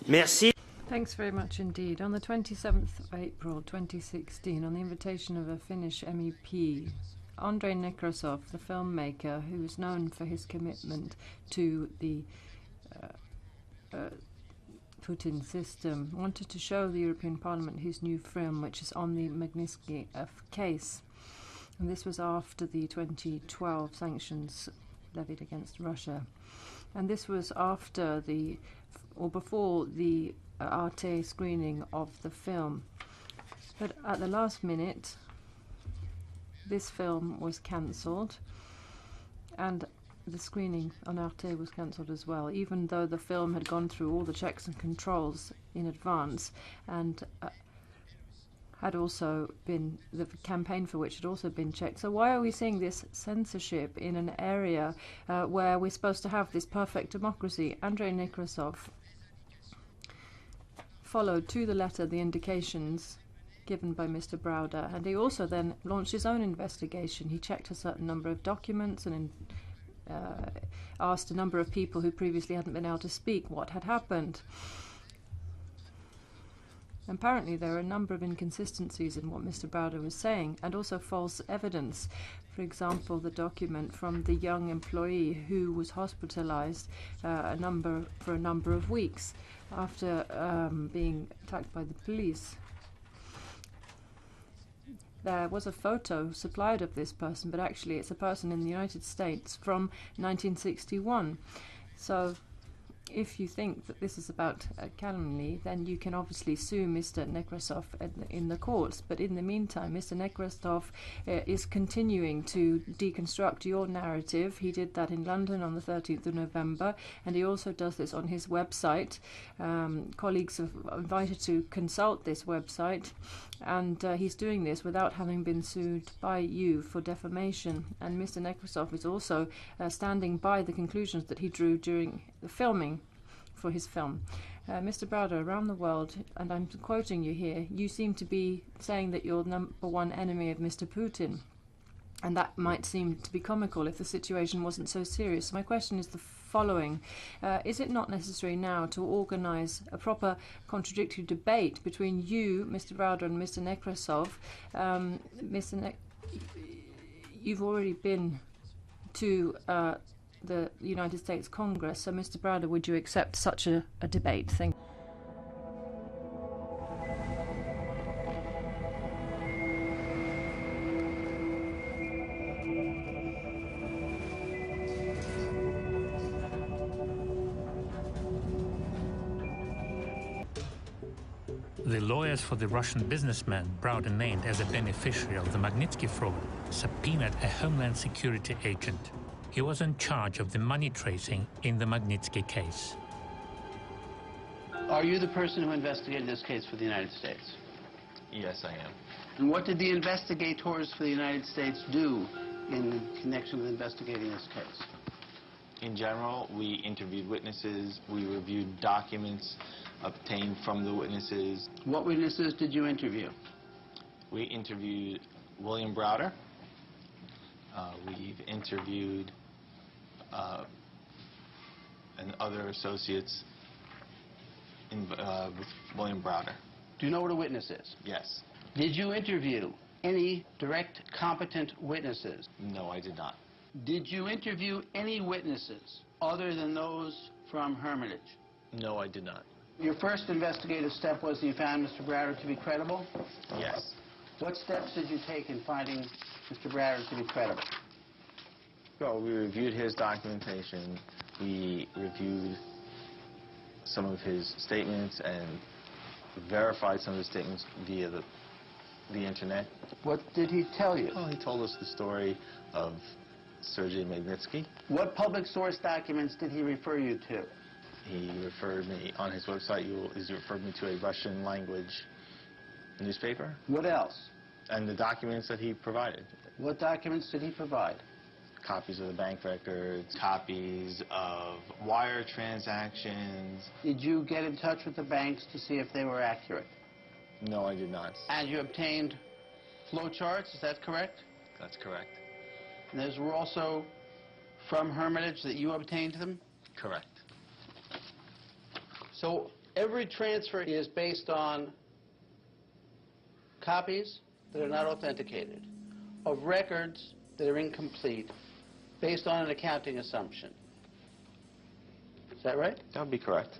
Merci. Thanks very much indeed. On the 27th of April 2016, on the invitation of a Finnish MEP, Andrei Nekrasov, the filmmaker who is known for his commitment to the Putin system, wanted to show the European Parliament his new film, which is on the Magnitsky case. And this was after the 2012 sanctions levied against Russia. And this was after or before the Arte screening of the film. But at the last minute, this film was cancelled, and the screening on Arte was cancelled as well, even though the film had gone through all the checks and controls in advance, and had also been, the campaign for which had also been checked. So why are we seeing this censorship in an area where we're supposed to have this perfect democracy? Andrei Nekrasov followed to the letter the indications given by Mr. Browder, and he also then launched his own investigation. He checked a certain number of documents and asked a number of people who previously hadn't been able to speak what had happened. Apparently there are a number of inconsistencies in what Mr. Browder was saying, and also false evidence. For example, the document from the young employee who was hospitalized for a number of weeks after being attacked by the police. There was a photo supplied of this person, but actually it's a person in the United States from 1961. So if you think that this is about calumny, then you can obviously sue Mr. Nekrasov in the courts. But in the meantime, Mr. Nekrasov is continuing to deconstruct your narrative. He did that in London on the 13th of November, and he also does this on his website. Colleagues have invited to consult this website, and he's doing this without having been sued by you for defamation. And Mr. Nekrasov is also standing by the conclusions that he drew during the filming for his film. Mr. Browder, around the world, and I'm quoting you here, you seem to be saying that you're number one enemy of Mr. Putin. And that might seem to be comical if the situation wasn't so serious. So my question is the following. Is it not necessary now to organize a proper contradictory debate between you, Mr. Browder, and Mr. Nekrasov? You've already been to the United States Congress, so Mr. Browder, would you accept such a debate? Thank you. The lawyers for the Russian businessman Browder named as a beneficiary of the Magnitsky fraud subpoenaed a Homeland Security agent. He was in charge of the money tracing in the Magnitsky case. Are you the person who investigated this case for the United States? Yes, I am. And what did the investigators for the United States do in connection with investigating this case? In general, we interviewed witnesses, we reviewed documents obtained from the witnesses. What witnesses did you interview? We interviewed William Browder. We've interviewed and other associates with William Browder. Do you know what a witness is? Yes. Did you interview any direct, competent witnesses? No, I did not. Did you interview any witnesses other than those from Hermitage? No, I did not. Your first investigative step was you found Mr. Browder to be credible? Yes. What steps did you take in finding Mr. Browder to be credible? Well, we reviewed his documentation. We reviewed some of his statements and verified some of his statements via the internet. What did he tell you? Well, he told us the story of Sergei Magnitsky. What public source documents did he refer you to? He referred me, on his website, he referred me to a Russian language newspaper. What else? And the documents that he provided. What documents did he provide? Copies of the bank records, copies of wire transactions. Did you get in touch with the banks to see if they were accurate? No, I did not. And you obtained flow charts, is that correct? That's correct. And those were also from Hermitage that you obtained them? Correct. So every transfer is based on copies that are not authenticated, of records that are incomplete, based on an accounting assumption. Is that right? That would be correct.